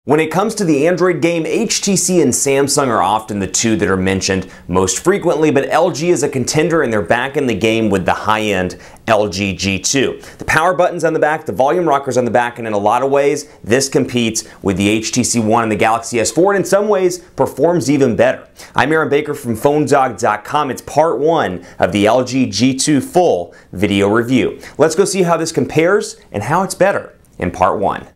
When it comes to the Android game, HTC and Samsung are often the two that are mentioned most frequently, but LG is a contender and they're back in the game with the high-end LG G2. The power button's on the back, the volume rocker's on the back, and in a lot of ways, this competes with the HTC One and the Galaxy S4, and in some ways, performs even better. I'm Aaron Baker from PhoneDog.com. It's part one of the LG G2 full video review. Let's go see how this compares and how it's better in part one.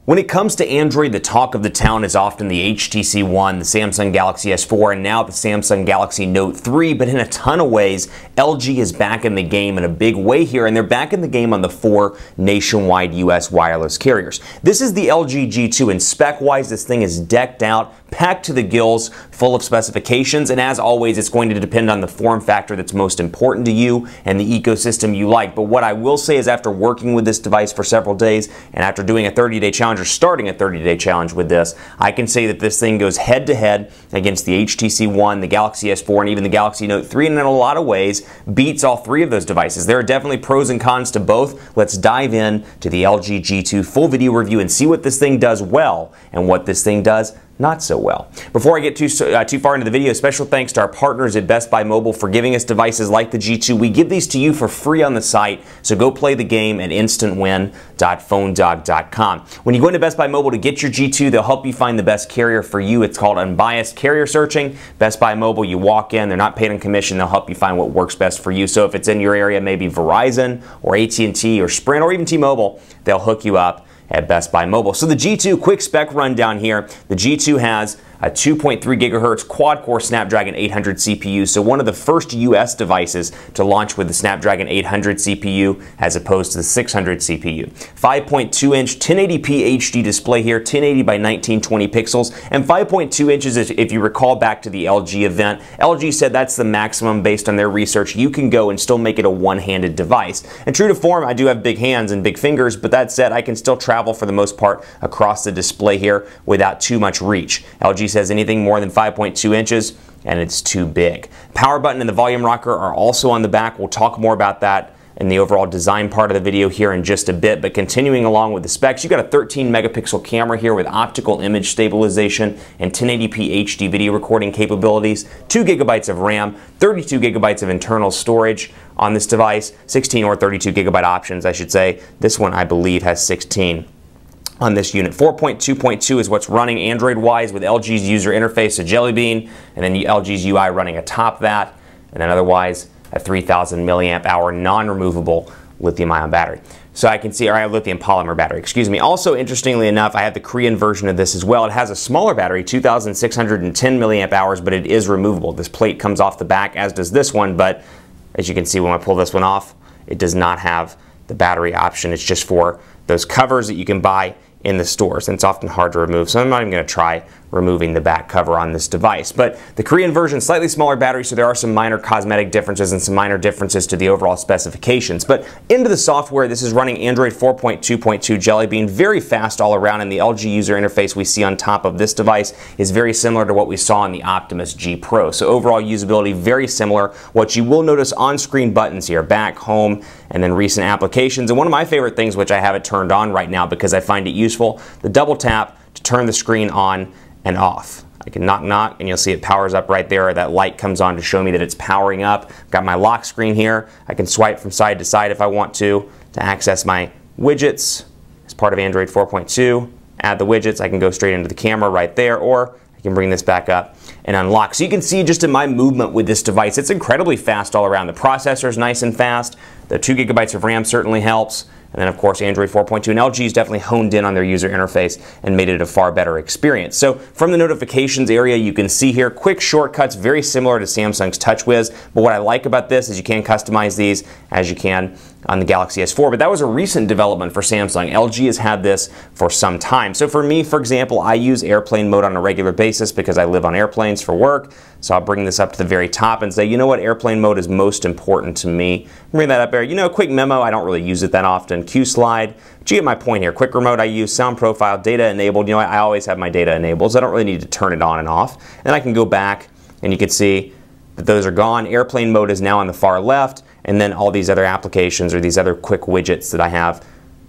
When it comes to Android, the talk of the town is often the HTC One, the Samsung Galaxy S4, and now the Samsung Galaxy Note 3, but in a ton of ways, LG is back in the game in a big way here, and they're back in the game on the 4 nationwide US wireless carriers. This is the LG G2, and spec-wise, this thing is decked out, packed to the gills, full of specifications, and as always, it's going to depend on the form factor that's most important to you and the ecosystem you like. But what I will say is after working with this device for several days, and after doing a 30-day challenge, or starting a 30-day challenge with this, I can say that this thing goes head-to-head against the HTC One, the Galaxy S4, and even the Galaxy Note 3, and in a lot of ways beats all three of those devices. There are definitely pros and cons to both. Let's dive in to the LG G2 full video review and see what this thing does well and what this thing does not so well. Before I get too far into the video, special thanks to our partners at Best Buy Mobile for giving us devices like the G2. We give these to you for free on the site, so go play the game at instantwin.phonedog.com. When you go into Best Buy Mobile to get your G2, they'll help you find the best carrier for you. It's called unbiased carrier searching. Best Buy Mobile, you walk in, they're not paid on commission, they'll help you find what works best for you. So if it's in your area, maybe Verizon or AT&T or Sprint or even T-Mobile, they'll hook you up at Best Buy Mobile. So the G2, quick spec rundown here. The G2 has a 2.3 gigahertz quad-core Snapdragon 800 CPU, so one of the first US devices to launch with the Snapdragon 800 CPU as opposed to the 600 CPU. 5.2-inch 1080p HD display here, 1080 by 1920 pixels, and 5.2 inches, if you recall back to the LG event, LG said that's the maximum based on their research. You can go and still make it a one-handed device. And true to form, I do have big hands and big fingers, but that said, I can still travel for the most part across the display here without too much reach. LG says anything more than 5.2 inches and it's too big. Power button and the volume rocker are also on the back. We'll talk more about that in the overall design part of the video here in just a bit, but continuing along with the specs, you've got a 13 megapixel camera here with optical image stabilization and 1080p HD video recording capabilities, 2 gigabytes of RAM, 32 gigabytes of internal storage on this device, 16 or 32 gigabyte options, I should say. This one, I believe, has 16 on this unit. 4.2.2 is what's running Android-wise with LG's user interface, a Jelly Bean, and then LG's UI running atop that, and then otherwise a 3,000 milliamp hour non-removable lithium-ion battery. So I can see, or lithium polymer battery, excuse me. Also, interestingly enough, I have the Korean version of this as well. It has a smaller battery, 2,610 milliamp hours, but it is removable. This plate comes off the back, as does this one, but as you can see when I pull this one off, it does not have the battery option. It's just for those covers that you can buy in the stores, and it's often hard to remove, so I'm not even going to try removing the back cover on this device. But the Korean version, slightly smaller battery, so there are some minor cosmetic differences and some minor differences to the overall specifications. But into the software, this is running Android 4.2.2 Jelly Bean, very fast all around, and the LG user interface we see on top of this device is very similar to what we saw in the Optimus G Pro. So overall usability very similar. What you will notice on-screen buttons here, back, home, and then recent applications. And one of my favorite things, which I have it turned on right now because I find it useful, the double tap to turn the screen on and off. I can knock, and you'll see it powers up right there. That light comes on to show me that it's powering up. I've got my lock screen here. I can swipe from side to side if I want to access my widgets as part of Android 4.2. Add the widgets. I can go straight into the camera right there, or I can bring this back up and unlock. So you can see just in my movement with this device, it's incredibly fast all around. The processor is nice and fast. The 2 gigabytes of RAM certainly helps. And then, of course, Android 4.2 and LG's definitely honed in on their user interface and made it a far better experience. So from the notifications area, you can see here quick shortcuts, very similar to Samsung's TouchWiz. But what I like about this is you can customize these as you can on the Galaxy S4. But that was a recent development for Samsung. LG has had this for some time. So for me, for example, I use airplane mode on a regular basis because I live on airplanes for work. So I'll bring this up to the very top and say, you know what, airplane mode is most important to me. Bring that up there. You know, quick memo, I don't really use it that often. Q slide, but you get my point here. Quick remote I use, sound profile, data enabled. You know, I always have my data enabled, so I don't really need to turn it on and off. And I can go back and you can see that those are gone. Airplane mode is now on the far left, and then all these other applications or these other quick widgets that I have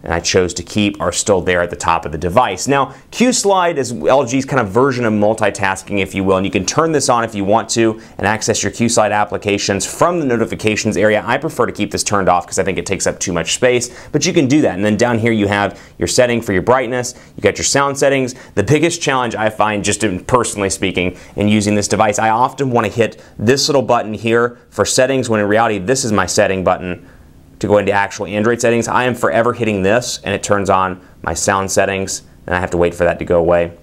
and I chose to keep are still there at the top of the device. Now, Q-Slide is LG's kind of version of multitasking, if you will, and you can turn this on if you want to and access your Q-Slide applications from the notifications area. I prefer to keep this turned off because I think it takes up too much space, but you can do that. And then down here you have your setting for your brightness, you got your sound settings. The biggest challenge I find, just in personally speaking, in using this device, I often want to hit this little button here for settings when in reality this is my setting button to go into actual Android settings. I am forever hitting this and it turns on my sound settings, and I have to wait for that to go away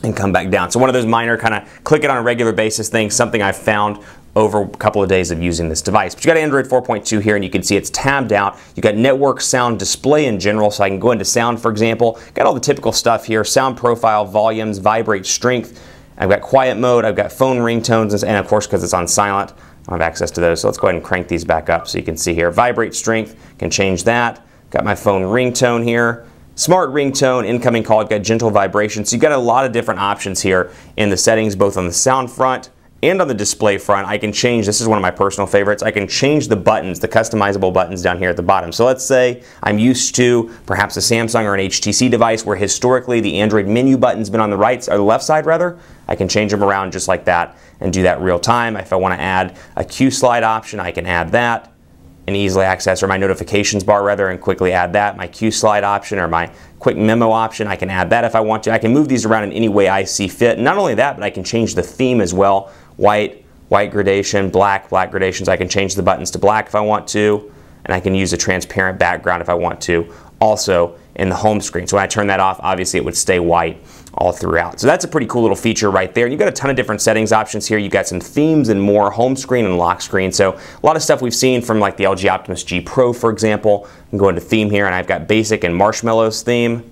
and come back down. So one of those minor kind of click it on a regular basis things, something I've found over a couple of days of using this device. But you got Android 4.2 here, and you can see it's tabbed out. You got network, sound, display in general, so I can go into sound, for example. Got all the typical stuff here: sound profile, volumes, vibrate strength. I've got quiet mode, I've got phone ringtones, and of course, because it's on silent, I don't have access to those. So let's go ahead and crank these back up so you can see here. Vibrate strength, can change that. Got my phone ringtone here. Smart ringtone, incoming call, I've got gentle vibration. So you've got a lot of different options here in the settings, both on the sound front and on the display front. I can change, this is one of my personal favorites, I can change the buttons, the customizable buttons down here at the bottom. So let's say I'm used to perhaps a Samsung or an HTC device where historically the Android menu button's been on the right, or the left side rather. I can change them around just like that and do that real time. If I want to add a Q-Slide option, I can add that and easily access, or my notifications bar rather, and quickly add that. My Q-Slide option or my quick memo option, I can add that if I want to. I can move these around in any way I see fit. And not only that, but I can change the theme as well. White gradation, black gradations. I can change the buttons to black if I want to, and I can use a transparent background if I want to, also in the home screen. So when I turn that off, obviously it would stay white all throughout. So that's a pretty cool little feature right there. And you've got a ton of different settings options here. You've got some themes and more, home screen and lock screen. So a lot of stuff we've seen from like the LG Optimus G Pro, for example. I can go into theme here, and I've got basic and marshmallows theme,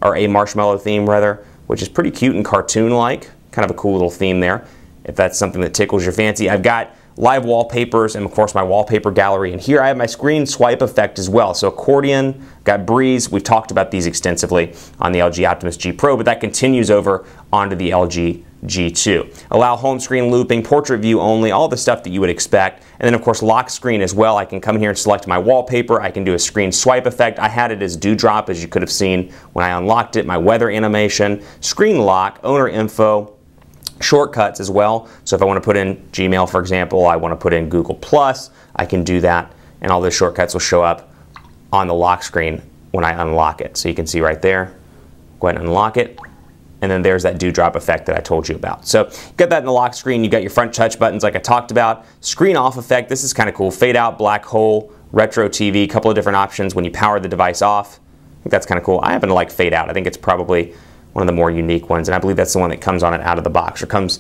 or a marshmallow theme rather, which is pretty cute and cartoon-like. Kind of a cool little theme there, if that's something that tickles your fancy. I've got live wallpapers and of course my wallpaper gallery, and here I have my screen swipe effect as well. So accordion, got breeze, we've talked about these extensively on the LG Optimus G Pro, but that continues over onto the LG G2. Allow home screen looping, portrait view only, all the stuff that you would expect. And then of course lock screen as well. I can come here and select my wallpaper. I can do a screen swipe effect. I had it as dewdrop, as you could have seen when I unlocked it. My weather animation, screen lock, owner info, shortcuts as well. So if I want to put in Gmail, for example, I want to put in Google+, I can do that, and all those shortcuts will show up on the lock screen when I unlock it. So you can see right there, go ahead and unlock it, and then there's that dewdrop effect that I told you about. So you got that in the lock screen. You got your front touch buttons like I talked about. Screen off effect, this is kind of cool. Fade out, black hole, retro TV, a couple of different options when you power the device off. I think that's kind of cool. I happen to like fade out. I think it's probably one of the more unique ones, and I believe that's the one that comes on it out of the box, or comes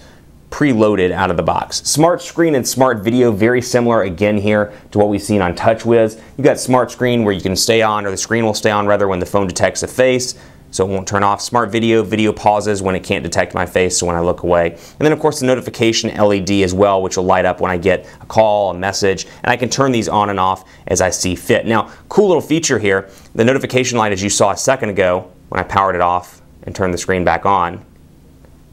preloaded out of the box. Smart screen and smart video, very similar again here to what we've seen on TouchWiz. You got smart screen where you can stay on, or the screen will stay on rather, when the phone detects a face, so it won't turn off. Smart video, video pauses when it can't detect my face, so when I look away. And then of course the notification LED as well, which will light up when I get a call, a message, and I can turn these on and off as I see fit. Now, cool little feature here, the notification light, as you saw a second ago when I powered it off and turn the screen back on,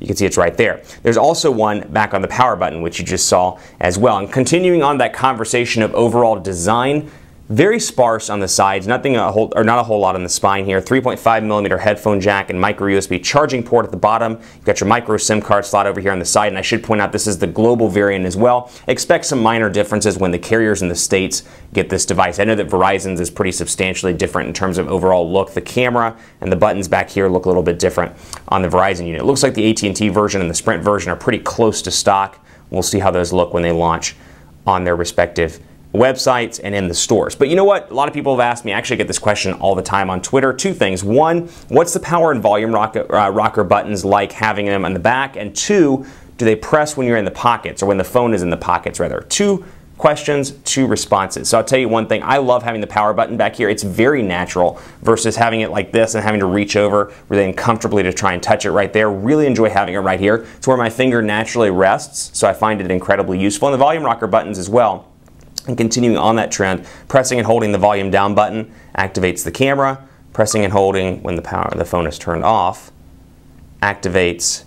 you can see it's right there. There's also one back on the power button, which you just saw as well. And continuing on that conversation of overall design, very sparse on the sides, not a whole lot on the spine here. 3.5mm headphone jack and micro USB charging port at the bottom. You've got your micro SIM card slot over here on the side, and I should point out this is the global variant as well. Expect some minor differences when the carriers in the States get this device. I know that Verizon's is pretty substantially different in terms of overall look. The camera and the buttons back here look a little bit different on the Verizon unit. It looks like the AT&T version and the Sprint version are pretty close to stock. We'll see how those look when they launch on their respective websites and in the stores. But you know what? A lot of people have asked me, I actually get this question all the time on Twitter. Two things. One, what's the power and volume rocker buttons like, having them on the back? And two, do they press when you're in the pockets, or when the phone is in the pockets rather? Two questions, two responses. So I'll tell you one thing, I love having the power button back here. It's very natural versus having it like this and having to reach over really uncomfortably to try and touch it right there. Really enjoy having it right here. It's where my finger naturally rests, so I find it incredibly useful. And the volume rocker buttons as well. And continuing on that trend, pressing and holding the volume down button activates the camera. Pressing and holding when the phone is turned off activates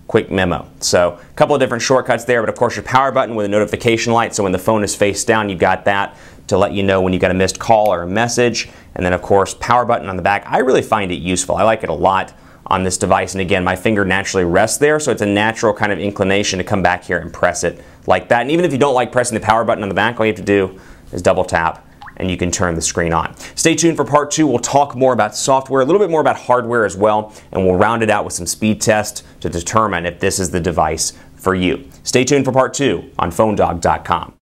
quick memo. So a couple of different shortcuts there, but of course your power button with a notification light, so when the phone is face down, you've got that. to let you know when you got a missed call or a message. And then of course, power button on the back. I really find it useful. I like it a lot on this device. And again, my finger naturally rests there, so it's a natural kind of inclination to come back here and press it like that. And even if you don't like pressing the power button on the back, all you have to do is double tap and you can turn the screen on. Stay tuned for part 2. We'll talk more about software, a little bit more about hardware as well, and we'll round it out with some speed tests to determine if this is the device for you. Stay tuned for part 2 on PhoneDog.com.